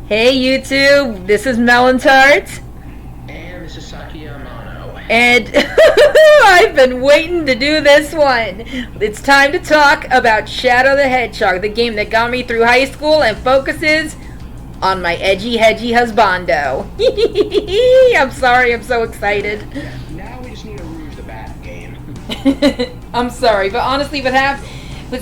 Hey YouTube, this is Melon Tart, And this is Sakuya. and I've been waiting to do this one. It's time to talk about Shadow the Hedgehog, the game that got me through high school and focuses on my edgy hedgy husbando. I'm sorry, I'm so excited. Yeah, now we just need to Rouge the Bat game. I'm sorry, but honestly, but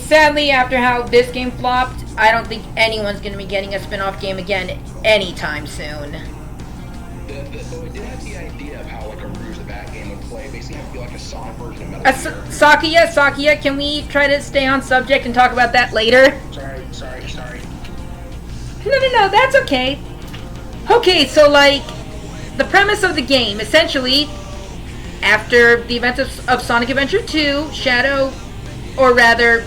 sadly, after how this game flopped, I don't think anyone's going to be getting a spin-off game again anytime soon. Though it did have the idea of how like a Rouge the Bat game would play, basically have to be like a Sonic version of Metal Gear. Sakuya, can we try to stay on subject and talk about that later? Sorry. No, that's okay. Okay, so like, the premise of the game, essentially, after the events of Sonic Adventure 2, Shadow, or rather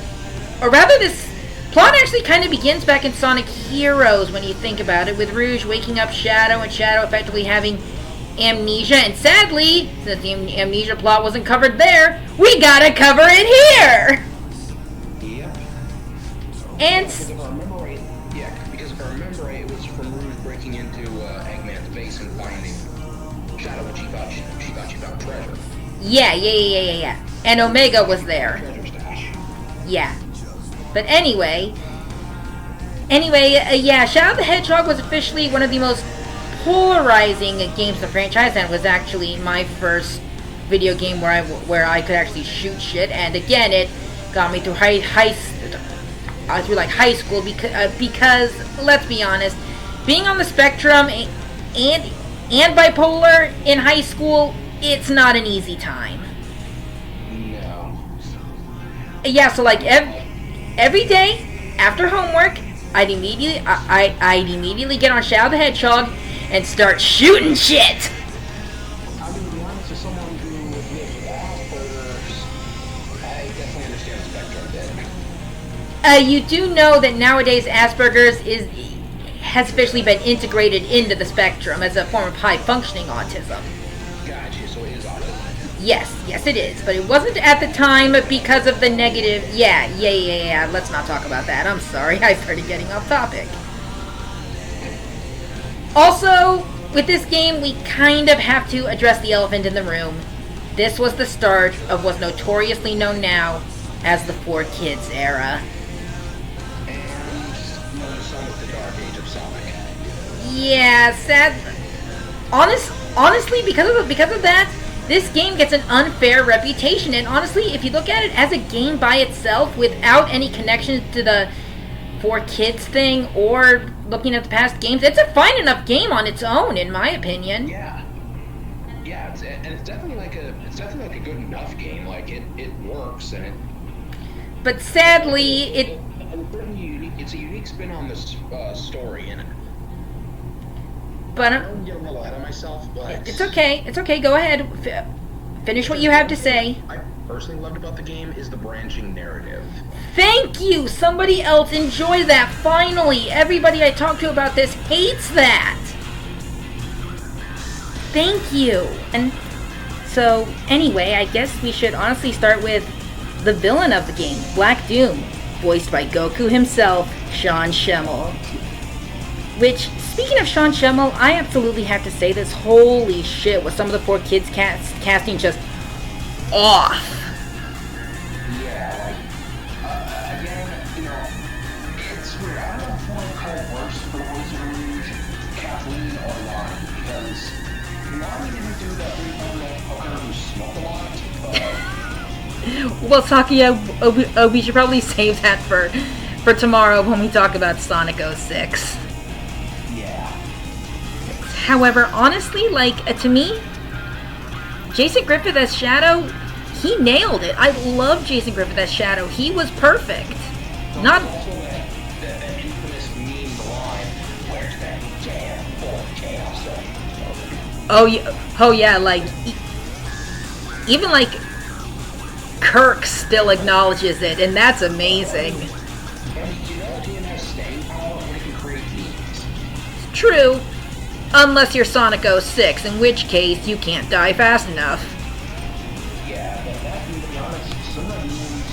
this plot actually kind of begins back in Sonic Heroes when you think about it, with Rouge waking up Shadow and Shadow effectively having amnesia, and sadly, since the amnesia plot wasn't covered there, we gotta cover it here! Yep. And Because if I remember right, it was from Rouge breaking into Eggman's base and finding Shadow, which she thought she found treasure. yeah. And Omega was there. Treasure stash. Yeah. But anyway, yeah, Shadow the Hedgehog was officially one of the most polarizing games in the franchise, and was actually my first video game where I could actually shoot shit. And again, it got me through high school because let's be honest, being on the spectrum and bipolar in high school, it's not an easy time. No. Yeah, so like every day after homework, I'd immediately get on Shadow the Hedgehog and start shooting shit. I mean, to be honest, as someone who lives with Asperger's, I definitely understand the spectrum bit. You do know that nowadays Asperger's has officially been integrated into the spectrum as a form of high-functioning autism. Gotcha, so it is autism. Yes, it is, but it wasn't at the time because of the negative. Yeah. Let's not talk about that. I'm sorry, I started getting off topic. Also, with this game, we kind of have to address the elephant in the room. This was the start of what's notoriously known now as the 4Kids era. And known as some of the dark age of Sonic. Yeah, honestly, because of that, this game gets an unfair reputation. And honestly, if you look at it as a game by itself, without any connection to the 4Kids thing or looking at the past games, it's a fine enough game on its own, in my opinion. Yeah, it's definitely like a good enough game. Like it works, and But sadly, it's a unique spin on this story in it. But I'm getting a little ahead of myself, but it's okay. It's okay. Go ahead. Finish what you have to say. I personally loved about the game is the branching narrative. Thank you. Somebody else enjoy that. Finally, everybody I talk to about this hates that. Thank you. And so, anyway, I guess we should honestly start with the villain of the game, Black Doom, voiced by Goku himself, Sean Schemmel. Which, speaking of Sean Schemmel, I absolutely have to say this. Holy shit, was some of the 4Kids casting just off. Yeah, like again, it's weird. I don't know if one call it worse for the voice of Rouge, Kathleen or Lonnie, because Lonnie didn't do that weird hooker who smoked a lot. Well, Sakuya, we should probably save that for tomorrow when we talk about Sonic 06. Yeah. However, honestly, to me, Jason Griffith as Shadow, he nailed it. I love Jason Griffith as Shadow. He was perfect. Not. Also that infamous meme line, where's that jam for chaos? Oh yeah, even Kirk still acknowledges it, and that's amazing. And he has staying power and he can create memes. True, unless you're Sonic 06, in which case you can't die fast enough. Yeah, but to be honest, some of the memes,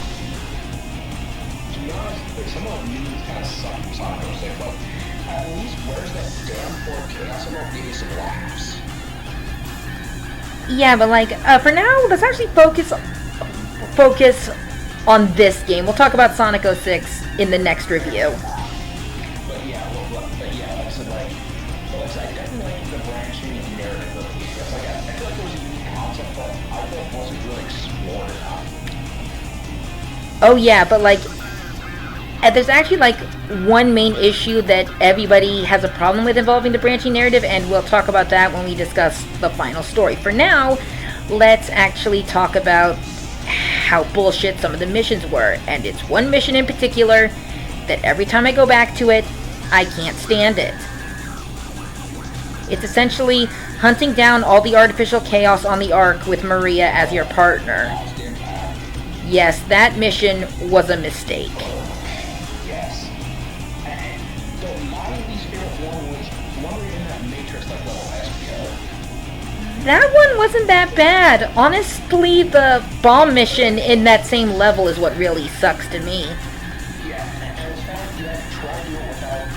some of the memes kind of suck from Sonic 06, but at least where's that will give you some laughs. Yeah, but like, for now, let's actually focus on this game. We'll talk about Sonic 06 in the next review. But yeah, like I said, I definitely like the branching narrative of the game. Like, I feel like it was a unique concept, but I felt wasn't really explored enough. Oh yeah, but like, there's actually like one main issue that everybody has a problem with involving the branching narrative, and we'll talk about that when we discuss the final story. For now, let's actually talk about how bullshit some of the missions were, and it's one mission in particular that every time I go back to it, I can't stand it. It's essentially hunting down all the artificial chaos on the Ark with Maria as your partner. Yes, that mission was a mistake. Yes. And my least favorite one was one in that Matrix-like level SPO. That one wasn't that bad. Honestly, the bomb mission in that same level is what really sucks to me. Yeah, and it's fine if you have to try to do it without,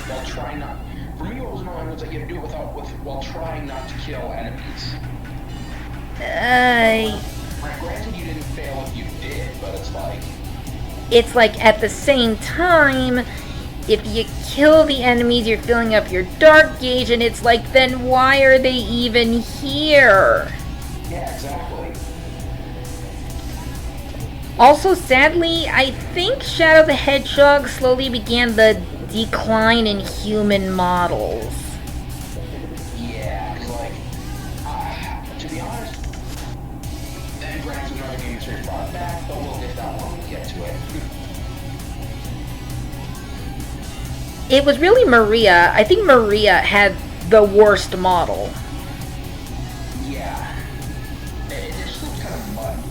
while trying not. For me, what was annoying was that you have to do it while trying not to kill enemies. Granted, you didn't fail if you did, but it's like at the same time, if you kill the enemies, you're filling up your dark gauge, and it's like, then why are they even here? Yeah, exactly. Also, sadly, I think Shadow the Hedgehog slowly began the decline in human models. Yeah, because to be honest, and granted, another game is very far back, but we'll get that one when we get to it. It was really Maria. I think Maria had the worst model. Yeah. It just looks kind of muddy.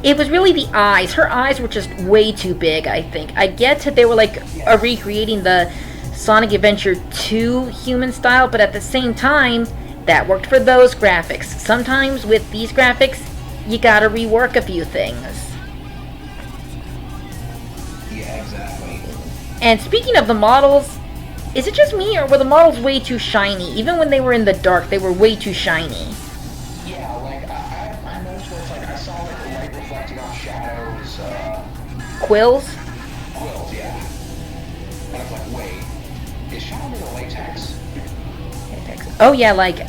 It was really the eyes. Her eyes were just way too big, I think. I get that they were like recreating the Sonic Adventure 2 human style, but at the same time, that worked for those graphics. Sometimes with these graphics, you gotta rework a few things. Yeah, exactly. And speaking of the models, is it just me, or were the models way too shiny? Even when they were in the dark, they were way too shiny. Yeah, I noticed where it's like I saw like the light reflecting off shadows, Quills? quills, yeah. And I was like, wait, is Shadow made of latex? Oh yeah, like,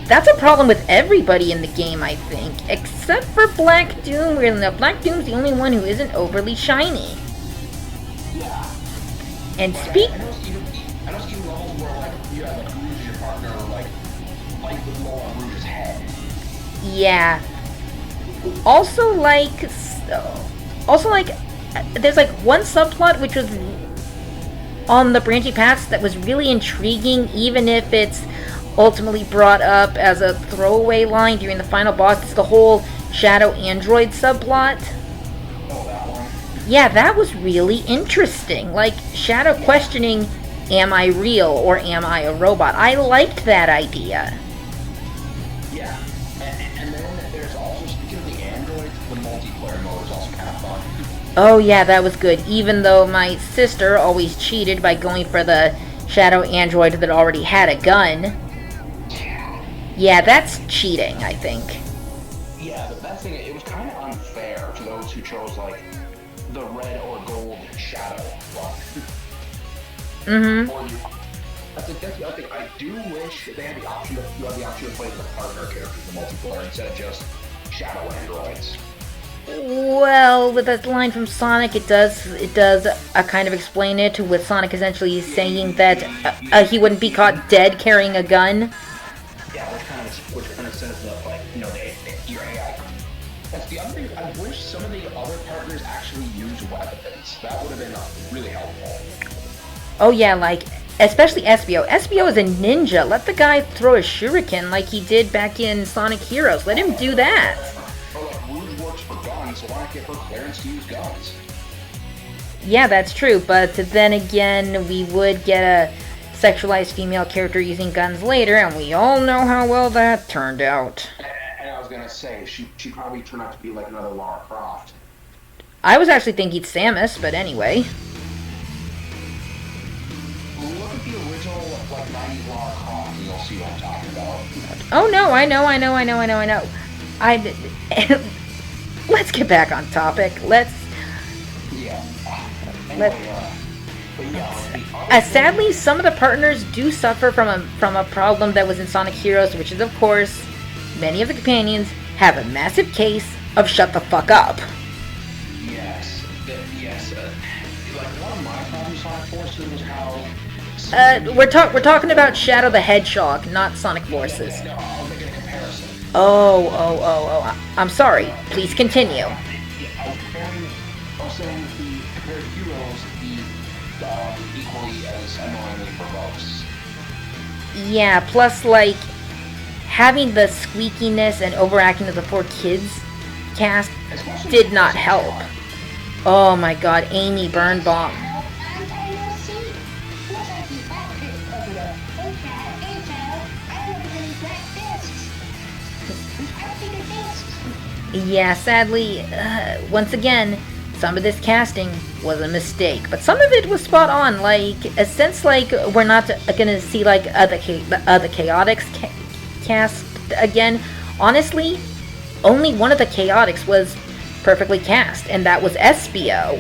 that's a problem with everybody in the game, I think. Except for Black Doom, where Black Doom's the only one who isn't overly shiny. Yeah. And I noticed even levels where like you have like Rouge your partner, or like with low on Rouge's head. yeah. Also, there's like one subplot which was on the branching paths that was really intriguing, even if it's ultimately brought up as a throwaway line during the final boss. It's the whole Shadow Android subplot. Oh, that one? Yeah, that was really interesting. Like, Shadow questioning, am I real or am I a robot? I liked that idea. Yeah. And then there's also, speaking of the androids, the multiplayer mode is also kind of fun. Oh yeah, that was good. Even though my sister always cheated by going for the Shadow Android that already had a gun. Yeah, that's cheating, I think. Yeah, but that's the thing, it was kind of unfair to those who chose, like, the red or gold Shadow one. That's the other thing. I do wish they had the option to play the partner characters in the multiplayer instead of just Shadow Androids. Well, with that line from Sonic, it does kind of explain it, with Sonic essentially saying that he wouldn't be caught dead carrying a gun. Yeah, which kind of says that, like, your AI. That's the other thing. I wish some of the other partners actually used weapons. That would have been really helpful. Oh yeah, like, especially Espio. Espio is a ninja. Let the guy throw a shuriken like he did back in Sonic Heroes. Let him do that. Or like, Rouge works for guns, so why not give her clearance to use guns? Yeah, that's true, but then again, we would get a sexualized female character using guns later, and we all know how well that turned out. And I was gonna say, she probably turned out to be like another Lara Croft. I was actually thinking Samus, but anyway. Looking the original, like, 90s Lara Croft, and you'll see what I'm talking about. Oh no, I know. Let's get back on topic. Yeah. Let- But yeah, Sadly, some of the partners do suffer from a problem that was in Sonic Heroes, which is, of course, many of the companions have a massive case of shut the fuck up. Yes. Like, one of my problems with Sonic Forces was how... We're talking about Shadow the Hedgehog, not Sonic Forces. No, I was making a comparison. Oh. I'm sorry. Please continue. Yeah, I was saying the compared heroes, the equally as annoyingly verbose. Yeah, plus, like, having the squeakiness and overacting of the 4Kids cast did not help. Oh my god, Amy Birnbaum. Yeah, sadly, once again, some of this casting was a mistake, but some of it was spot on. Like, since like we're not gonna see like the Chaotix cast again, honestly, only one of the Chaotix was perfectly cast, and that was Espio.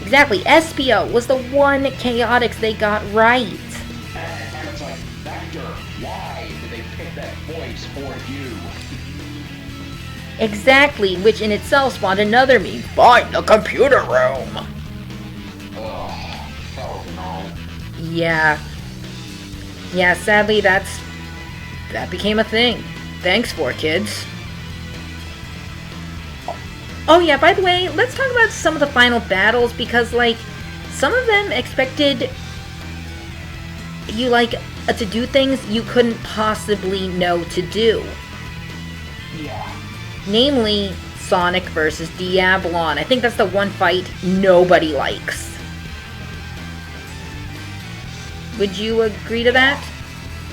Exactly, Espio was the one Chaotix they got right. And it's like, Vector, why did they pick that voice for you? Exactly, which in itself spawned another meme. Find the computer room! Ugh, that was annoying. Yeah, sadly that became a thing. Thanks, 4Kids. Oh yeah, by the way, let's talk about some of the final battles, because, like, some of them expected you, like, to do things you couldn't possibly know to do. Yeah. Namely, Sonic versus Diablon. I think that's the one fight nobody likes. Would you agree to that?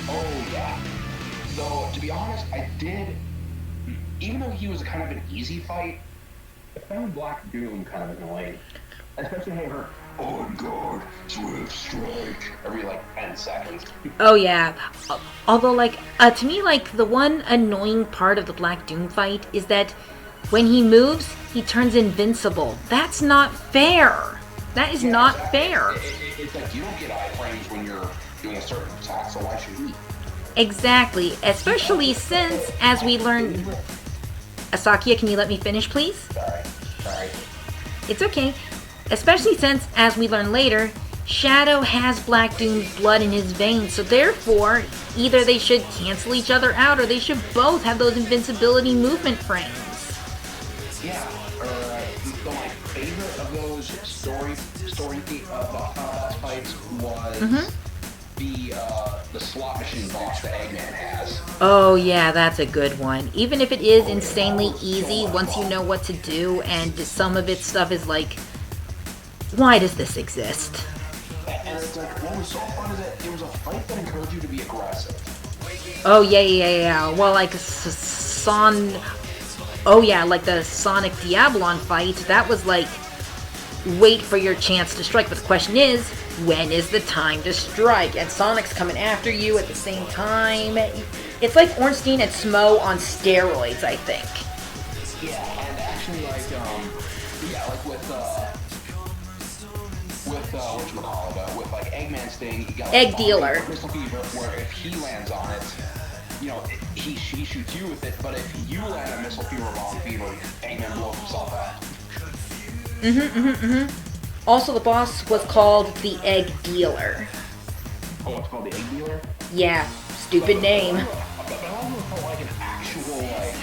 Oh, yeah. Though, to be honest, I did... Even though he was kind of an easy fight, I found Black Doom kind of annoying. Especially having her on guard, swift strike every, like, 10 seconds. Oh yeah. Although, like, to me, like, the one annoying part of the Black Doom fight is that when he moves, he turns invincible. That's not fair. That is not fair. It's like you don't get iframes when you're doing a certain attack, so why should he? Exactly. Especially since, as we learned... Sakuya, can you let me finish, please? Sorry. It's okay. Especially since, as we learn later, Shadow has Black Doom's blood in his veins, so therefore, either they should cancel each other out, or they should both have those invincibility movement frames. Yeah, my favorite of those story boss fights was the slot machine boss that Eggman has. Oh yeah, that's a good one. Even if it is insanely easy once you know what to do, and some of its stuff is like, why does this exist? And it's like, what was so fun is that it was a fight that encouraged you to be aggressive. Oh yeah. Well, like oh yeah, like the Sonic Diablon fight, that was like, wait for your chance to strike. But the question is, when is the time to strike? And Sonic's coming after you at the same time. It's like Ornstein and Smo on steroids, I think. Yeah, and actually, like, like with like Eggman's thing, you got like, Egg Dealer. Crystal Fever, where if he lands on it, you know, he shoots you with it, but if you land a Missile Fever Bomb Fever, Eggman blows himself out. Also, the boss was called the Egg Dealer. Oh, it's called the Egg Dealer? Yeah, stupid name. But I almost felt like an actual, like...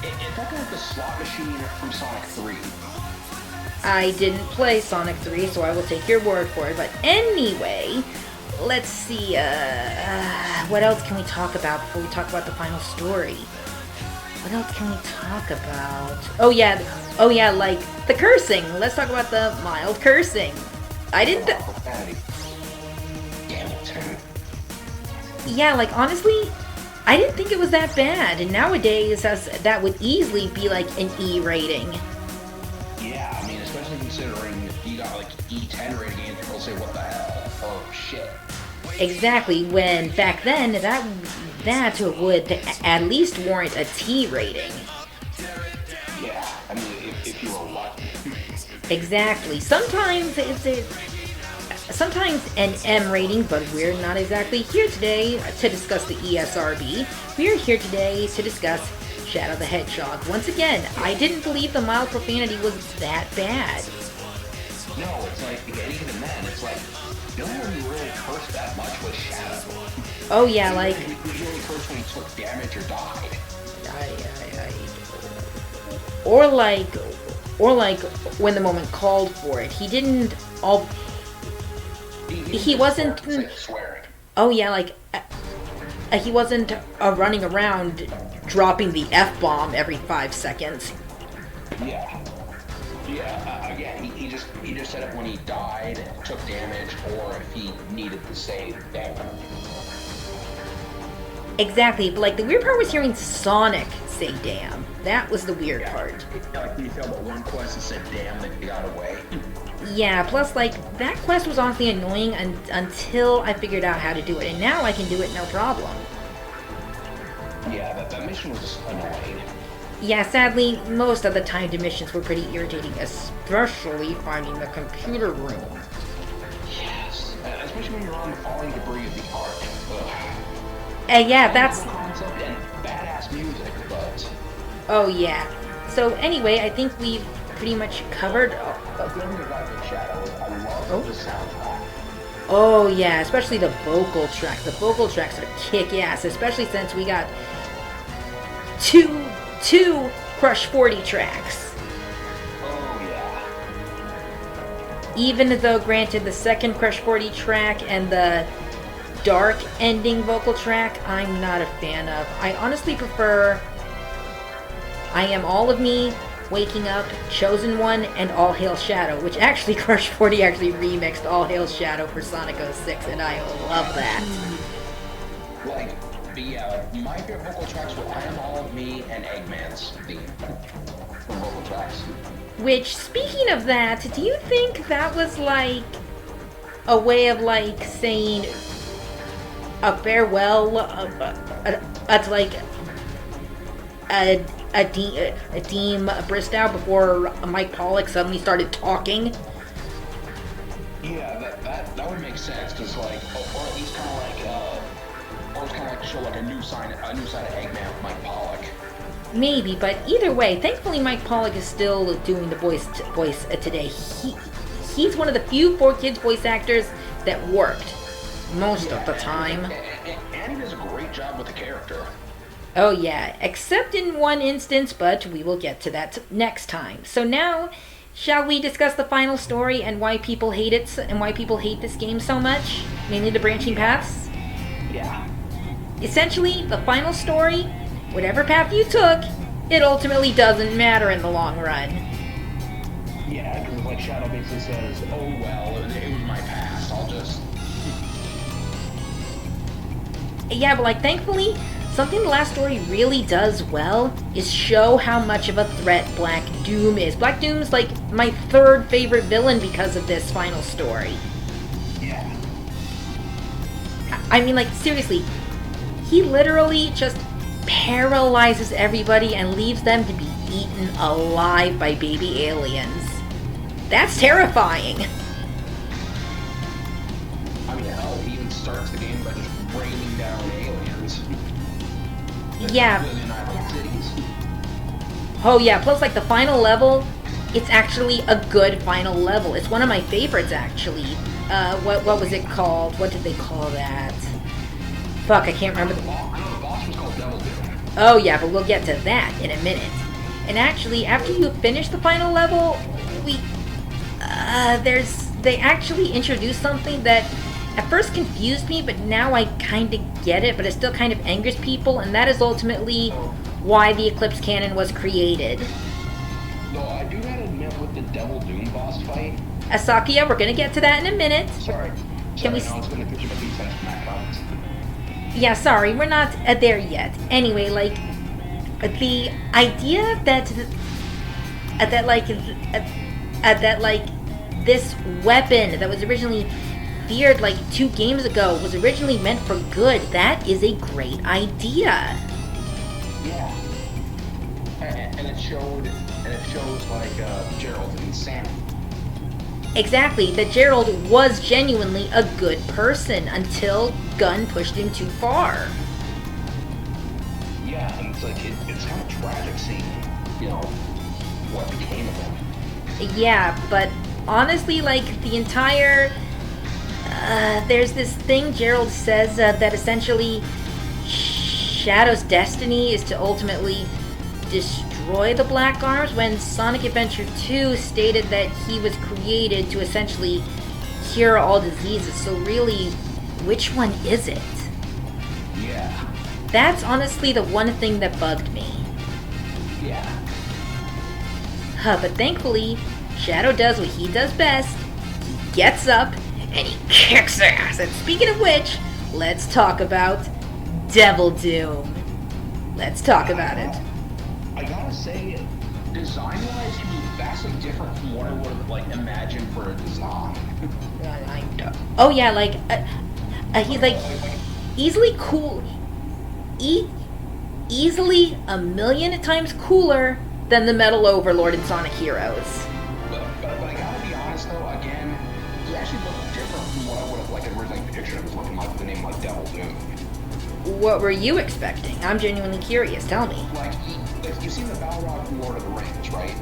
It felt like the slot machine from Sonic 3. I didn't play Sonic 3, so I will take your word for it. But anyway, let's see, what else can we talk about before we talk about the final story? What else can we talk about? Oh yeah, like the cursing. Let's talk about the mild cursing. I didn't... Yeah, like, honestly, I didn't think it was that bad. And nowadays, that would easily be like an E rating. Yeah, I mean, especially considering you got like E10 rating and people say, what the hell? oh shit. Exactly, when back then, that would at least warrant a T rating. Yeah, I mean, if you were lucky. Exactly. Sometimes sometimes an M rating, but we're not exactly here today to discuss the ESRB. We're here today to discuss Shadow the Hedgehog. Once again, I didn't believe the mild profanity was that bad. No, it's like, again, even then, it's like, no one really cursed that much was Shadow. Oh yeah, like... He only cursed when he took damage or died. Or like when the moment called for it. He didn't all... He wasn't... Swearing. Oh yeah, like... he wasn't running around dropping the F-bomb every 5 seconds. Yeah. Yeah, again, he just said it when he died, took damage, or if he needed to say damn. Exactly, but like the weird part was hearing Sonic say damn. That was the weird part. Like you failed that one quest and said damn, then you got away. Yeah, plus like that quest was honestly annoying until I figured out how to do it, and now I can do it no problem. Yeah, that mission was just annoying. Yeah, sadly, most of the timed missions were pretty irritating, especially finding the computer room. Yes, especially when you're on the falling debris of the ark. Yeah, that's... Concept and badass music, but... Oh yeah. So anyway, I think we've pretty much covered... The thing about the Shadow is I love the soundtrack. Oh yeah, especially the vocal track. The vocal tracks are kick-ass, especially since we got two Crush 40 tracks. Oh yeah. Even though, granted, the second Crush 40 track and the dark ending vocal track, I'm not a fan of. I honestly prefer I Am All of Me, Waking Up, Chosen One, and All Hail Shadow, which actually Crush 40 actually remixed All Hail Shadow for Sonic 06, and I love that. Like, yeah, my favorite vocal tracks were I Am All of Me and Eggman's theme for vocal tracks. Which, speaking of that, do you think that was like a way of like saying a farewell to like a Team Bristow before Mike Pollock suddenly started talking? Yeah, that would make sense, because like, or at least kind of like, or it's kind of like show like a new side of Eggman with Mike Pollock. Maybe, but either way, thankfully Mike Pollock is still doing the voice today. He's one of the few 4Kids voice actors that worked most of the time. And he does a great job with the character. Oh yeah, except in one instance, but we will get to that next time. So now, shall we discuss the final story and why people hate it, and why people hate this game so much? Mainly the branching paths? Yeah. Essentially, the final story, whatever path you took, it ultimately doesn't matter in the long run. Yeah, because like Shadow basically says, oh well, it was my past, I'll just... Yeah, but like, thankfully, something the last story really does well is show how much of a threat Black Doom is. Black Doom's like my third favorite villain because of this final story. Yeah. I mean, like, seriously, he literally just paralyzes everybody and leaves them to be eaten alive by baby aliens. That's terrifying. I mean, hell, he even starts the game by just raining down aliens. Yeah. Cities. Oh yeah, plus like the final level, it's actually a good final level. It's one of my favorites actually. What was it called? What did they call that? Fuck, I can't remember. The boss was called Devil Doom. Oh yeah, but we'll get to that in a minute. And actually, after you finish the final level, they actually introduced something that at first confused me, but now I kind of get it, but it still kind of angers people, and that is ultimately why the Eclipse Cannon was created. Though I do gotta admit, with the Devil Doom boss fight... Sakuya, we're gonna get to that in a minute. Sorry. Can we... No, it's gonna put you at least from that comments. Yeah, sorry, we're not there yet. Anyway, like, the idea that this weapon that was originally feared like 2 games ago was originally meant for good, that is a great idea. Yeah. And it shows like Gerald's insanity. Exactly, that Gerald was genuinely a good person until Gunn pushed him too far. Yeah, and it's like it's kind of tragic seeing, what became of him. Yeah, but honestly, like the entire there's this thing Gerald says that essentially Shadow's destiny is to ultimately destroy the Black Arms, when Sonic Adventure 2 stated that he was created to essentially cure all diseases. So really, which one is it? Yeah. That's honestly the one thing that bugged me. Yeah. But thankfully, Shadow does what he does best. He gets up and he kicks ass. And speaking of which, let's talk about Devil Doom. Let's talk about it. I gotta say, design-wise, he was vastly different from what I would have imagined for a design. Oh yeah, he's like easily cool, easily a million times cooler than the Metal Overlord in Sonic Heroes. But I gotta be honest though, again, he actually looked different from what I would have originally pictured him as looking like, the name like Devil Doom. What were you expecting? I'm genuinely curious. Tell me. Like you've seen the Balrog from Lord of the Rings, right?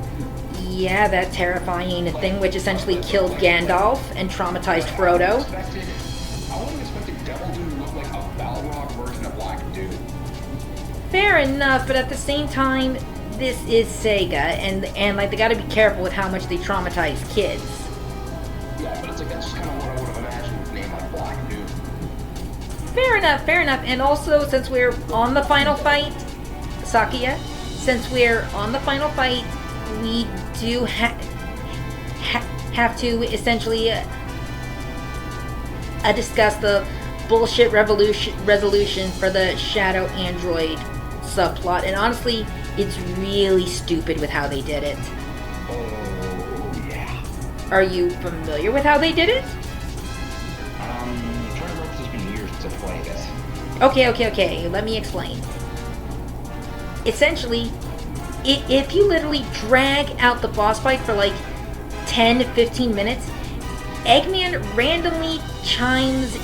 Yeah, that terrifying thing which essentially killed Gandalf and traumatized Frodo. I would have expected Devil Doom to look like a Balrog version of Black Doom. Fair enough, but at the same time, this is Sega, and like they got to be careful with how much they traumatize kids. Yeah, but it's like that's just kind of what I would have imagined with a name like Black Doom. Fair enough. And also, since we're on the final fight, Sakuya, since we're on the final fight, we do have to essentially discuss the bullshit resolution for the Shadow Android subplot. And honestly, it's really stupid with how they did it. Oh, yeah. Are you familiar with how they did it? I'm trying to remember if it's been years since I played this. Okay. Let me explain. Essentially, if you literally drag out the boss fight for like 10 to 15 minutes, Eggman randomly chimes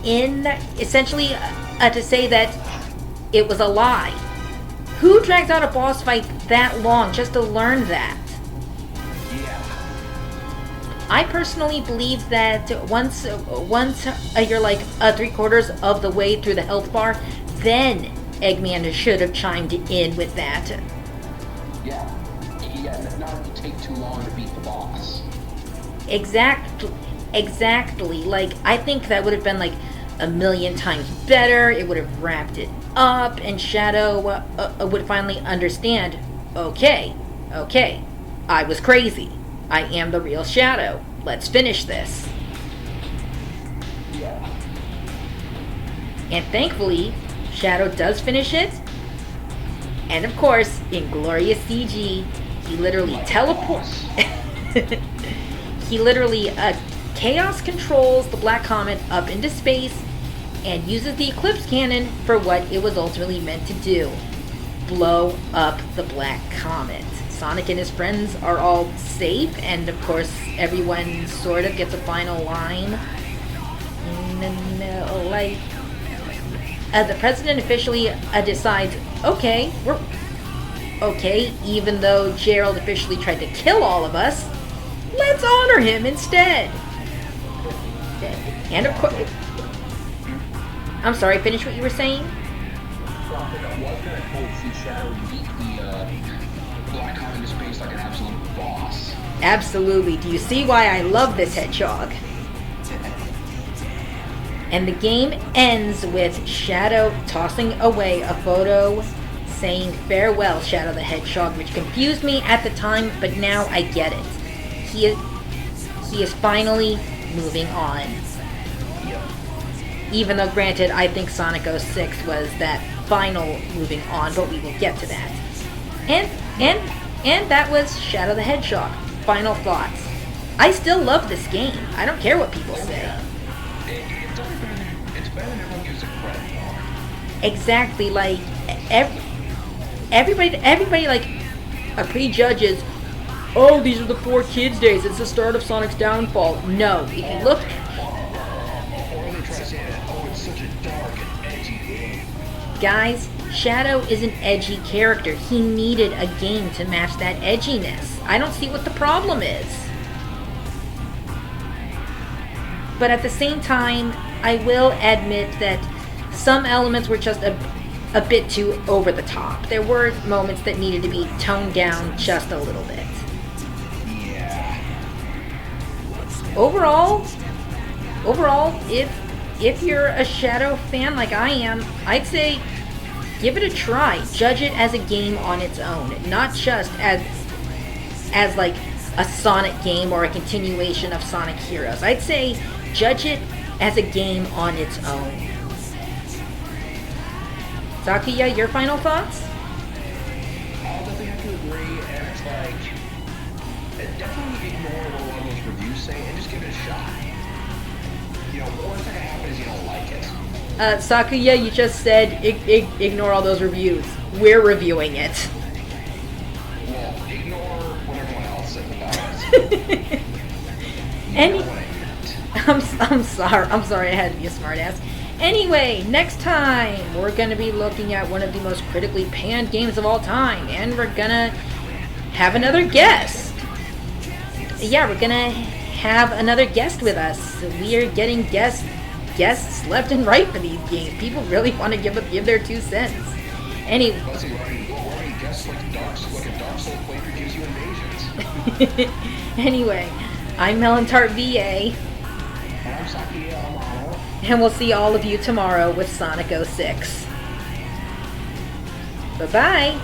in, essentially, to say that it was a lie. Who drags out a boss fight that long just to learn that? Yeah. I personally believe that once you're like 3/4 of the way through the health bar, then Eggman should have chimed in with that. Yeah, not to take too long to beat the boss. Exactly. Like, I think that would have been like a million times better. It would have wrapped it up, and Shadow would finally understand. Okay, I was crazy. I am the real Shadow. Let's finish this. Yeah. And thankfully, Shadow does finish it. And of course, in glorious CG, he literally teleports. He literally chaos controls the Black Comet up into space and uses the Eclipse Cannon for what it was ultimately meant to do: blow up the Black Comet. Sonic and his friends are all safe, and of course, everyone sort of gets a final line. The president officially decides, okay, we're okay, even though Gerald officially tried to kill all of us, let's honor him instead. And of course, I'm sorry, finish what you were saying? Was kind of cool to see Shadow beat the Black Comet into space like an absolute boss. Absolutely. Do you see why I love this Hedgehog? And the game ends with Shadow tossing away a photo saying, "Farewell, Shadow the Hedgehog," which confused me at the time, but now I get it. He is finally moving on. Even though, granted, I think Sonic 06 was that final moving on, but we will get to that. And that was Shadow the Hedgehog. Final thoughts. I still love this game. I don't care what people say. It's better than everyone gives it credit for. Exactly, like everybody like prejudges. Oh, these are the 4 kids days. It's the start of Sonic's downfall. No, if you look, Or they try to say that, oh, it's such a dark and edgy game. guys, Shadow is an edgy character. He needed a game to match that edginess. I don't see what the problem is. But at the same time, I will admit that some elements were just a bit too over the top. There were moments that needed to be toned down just a little bit. Yeah. Overall, if you're a Shadow fan like I am, I'd say give it a try. Judge it as a game on its own, not just as like a Sonic game or a continuation of Sonic Heroes. I'd say judge it as a game on its own. Sakuya, your final thoughts? I'll definitely have to agree, and it's like, definitely ignore what a lot of those reviews say and just give it a shot. You know, the worst that can happen is you don't like it. Sakuya, you just said ignore all those reviews. We're reviewing it. Well, ignore what everyone else says about it. You know what I meant. I'm sorry I had to be a smartass. Anyway, next time we're gonna be looking at one of the most critically panned games of all time, and we're gonna have another guest. Yeah, we're gonna have another guest with us. We are getting guests left and right for these games. People really want to give their 2 cents. Anyway. Let's see, running guests like a Dark Soul flavor gives you invasions. Anyway, I'm Melon Tart VA. And I'm Sakuya Amano. And we'll see all of you tomorrow with Sonic 06. Bye-bye.